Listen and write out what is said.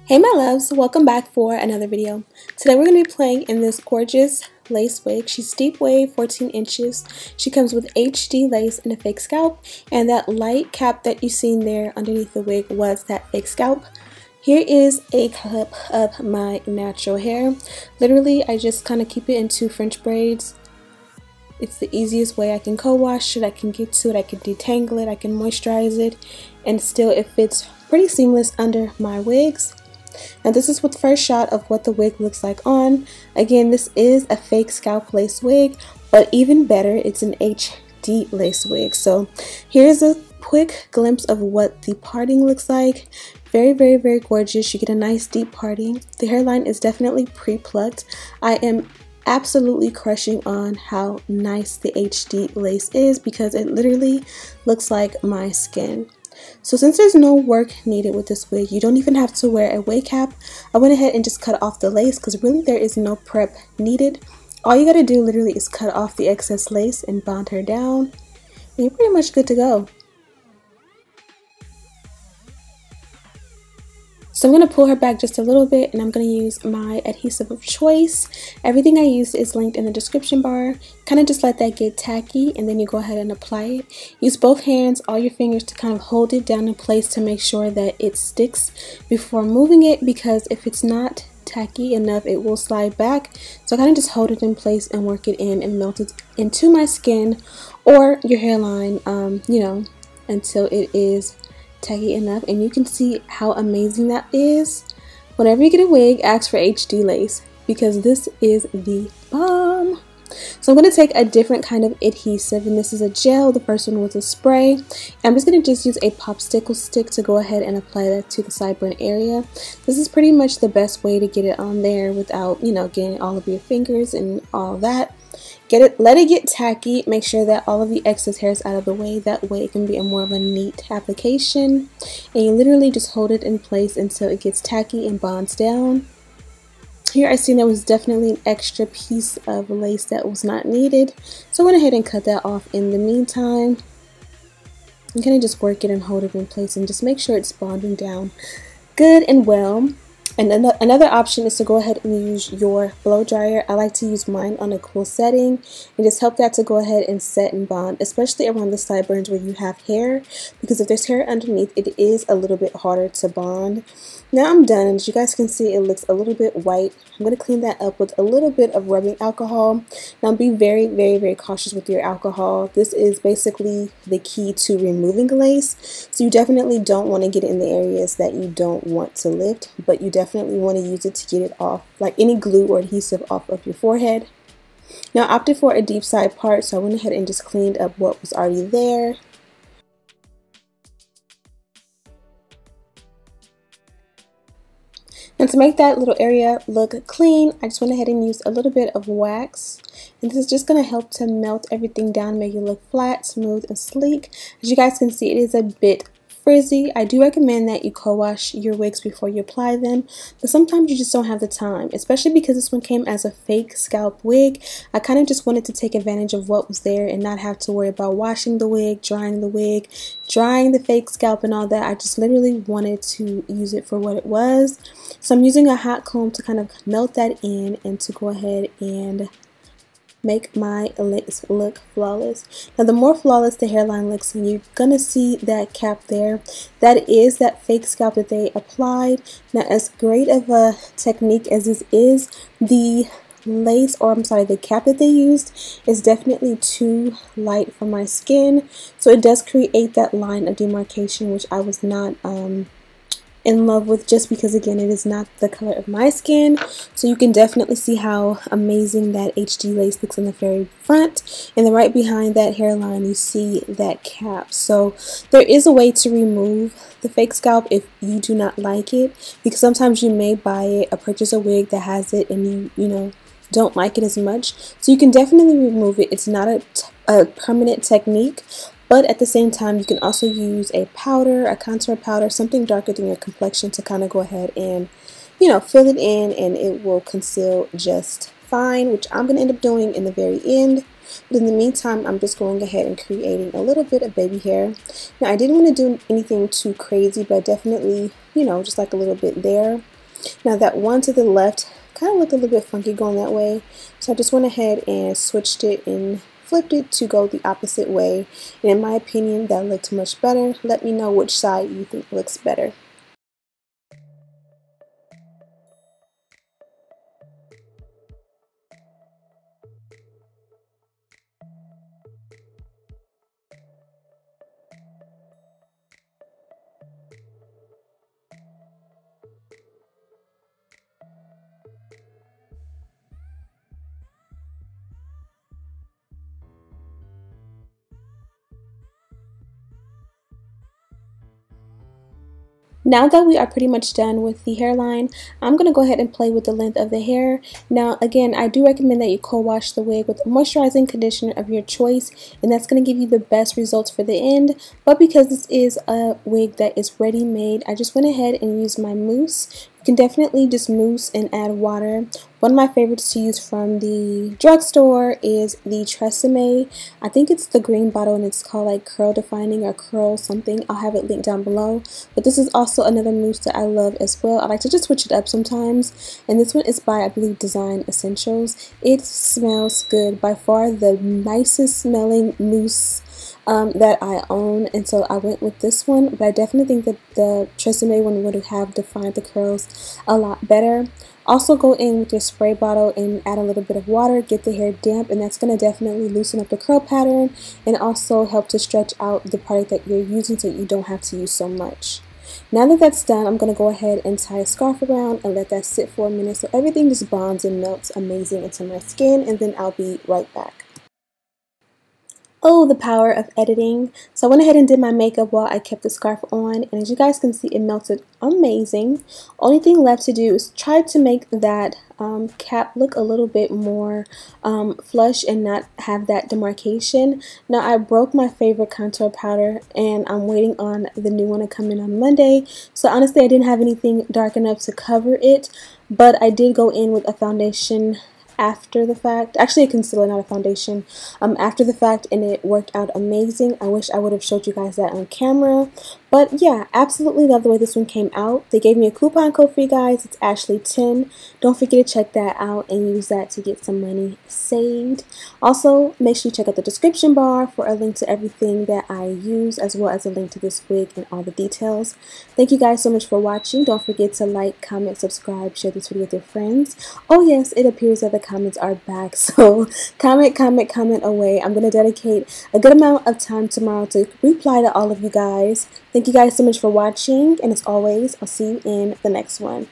Hey my loves, welcome back for another video. Today we're going to be playing in this gorgeous lace wig. She's deep wave, 14 inches. She comes with HD lace and a fake scalp, and that light cap that you seen there underneath the wig was that fake scalp. Here is a clip of my natural hair. Literally, I just kind of keep it in two French braids. It's the easiest way I can co-wash it, I can get to it, I can detangle it, I can moisturize it, and still it fits pretty seamless under my wigs. Now this is what the first shot of what the wig looks like on. Again, this is a fake scalp lace wig, but even better, it's an HD lace wig. So here's a quick glimpse of what the parting looks like. Very gorgeous. You get a nice deep parting. The hairline is definitely pre-plucked. I am absolutely crushing on how nice the HD lace is because it literally looks like my skin. So since there's no work needed with this wig, you don't even have to wear a wig cap. I went ahead and just cut off the lace because really there is no prep needed. All you gotta do literally is cut off the excess lace and bond her down, and you're pretty much good to go. So I'm going to pull her back just a little bit, and I'm going to use my adhesive of choice. Everything I used is linked in the description bar. Kind of just let that get tacky, and then you go ahead and apply it. Use both hands, all your fingers, to kind of hold it down in place to make sure that it sticks before moving it, because if it's not tacky enough, it will slide back. So I kind of just hold it in place and work it in and melt it into my skin or your hairline, until it is tacky enough. And you can see how amazing that is. Whenever you get a wig, ask for HD lace because this is the bomb. So I'm going to take a different kind of adhesive, and this is a gel. The first one was a spray. I'm just going to use a popsicle stick to go ahead and apply that to the sideburn area. This is pretty much the best way to get it on there without, getting all of your fingers and all that. Let it get tacky. Make sure that all of the excess hair is out of the way. That way it can be more of a neat application. And you literally just hold it in place until it gets tacky and bonds down. Here I see there was definitely an extra piece of lace that was not needed. So I went ahead and cut that off in the meantime. I'm going to just work it and hold it in place and just make sure it's bonding down good and well. And another option is to go ahead and use your blow dryer. I like to use mine on a cool setting and just help that to go ahead and set and bond, especially around the sideburns where you have hair, because if there's hair underneath, it is a little bit harder to bond. Now I'm done, and as you guys can see, it looks a little bit white. I'm going to clean that up with a little bit of rubbing alcohol. Now be very cautious with your alcohol. This is basically the key to removing lace. So you definitely don't want to get it in the areas that you don't want to lift, but you definitely want to use it to get it off, like any glue or adhesive, off of your forehead. Now I opted for a deep side part, so I went ahead and just cleaned up what was already there. And to make that little area look clean, I just went ahead and used a little bit of wax. And this is just going to help to melt everything down, make it look flat, smooth, and sleek. As you guys can see, it is a bit frizzy. I do recommend that you co-wash your wigs before you apply them, but sometimes you just don't have the time, especially because this one came as a fake scalp wig. I kind of just wanted to take advantage of what was there and not have to worry about washing the wig, drying the fake scalp and all that. I just literally wanted to use it for what it was. So I'm using a hot comb to kind of melt that in and to go ahead and make my lace look flawless. Now the more flawless the hairline looks, and you're gonna see that cap there, that is that fake scalp that they applied. Now as great of a technique as this is, the the cap that they used is definitely too light for my skin, so it does create that line of demarcation, which I was not in love with, just because again it is not the color of my skin. So you can definitely see how amazing that HD lace looks in the very front, and then right behind that hairline you see that cap. So there is a way to remove the fake scalp if you do not like it, because sometimes you may buy it or purchase a wig that has it and you don't like it as much. So you can definitely remove it. It's not a permanent technique. But at the same time, you can also use a powder, a contour powder, something darker than your complexion to kind of go ahead and, fill it in, and it will conceal just fine, which I'm going to end up doing in the very end. But in the meantime, I'm just going ahead and creating a little bit of baby hair. Now, I didn't want to do anything too crazy, but definitely, just like a little bit there. Now that one to the left kind of looked a little bit funky going that way, so I just went ahead and switched it and flipped it to go the opposite way, and in my opinion that looked much better. Let me know which side you think looks better. Now that we are pretty much done with the hairline, I'm going to go ahead and play with the length of the hair. Now again, I do recommend that you co-wash the wig with a moisturizing conditioner of your choice, and that's going to give you the best results for the end. But because this is a wig that is ready made, I just went ahead and used my mousse. You can definitely just mousse and add water. One of my favorites to use from the drugstore is the Tresemme. I think it's the green bottle and it's called like Curl Defining or Curl something. I'll have it linked down below. But this is also another mousse that I love as well. I like to just switch it up sometimes. And this one is by, I believe, Design Essentials. It smells good. By far the nicest smelling mousse that I own, and so I went with this one. But I definitely think that the Tresemme one would have defined the curls a lot better. Also go in with your spray bottle and add a little bit of water, get the hair damp, and that's going to definitely loosen up the curl pattern and also help to stretch out the product that you're using so you don't have to use so much. Now that that's done, I'm going to go ahead and tie a scarf around and let that sit for a minute so everything just bonds and melts amazing into my skin, and then I'll be right back. Oh, the power of editing. So I went ahead and did my makeup while I kept the scarf on, and as you guys can see, it melted amazing. Only thing left to do is try to make that cap look a little bit more flush and not have that demarcation. Now I broke my favorite contour powder and I'm waiting on the new one to come in on Monday. So honestly, I didn't have anything dark enough to cover it, but I did go in with a foundation after the fact, actually a concealer, not a foundation, after the fact, and it worked out amazing. I wish I would have showed you guys that on camera, but yeah, absolutely love the way this one came out. They gave me a coupon code for you guys. It's Ashley10. Don't forget to check that out and use that to get some money saved. Also, make sure you check out the description bar for a link to everything that I use, as well as a link to this wig and all the details. Thank you guys so much for watching. Don't forget to like, comment, subscribe, share this video with your friends. Oh yes, it appears that the comments are back, so comment away. I'm going to dedicate a good amount of time tomorrow to reply to all of you guys. Thank you guys so much for watching, and as always, I'll see you in the next one.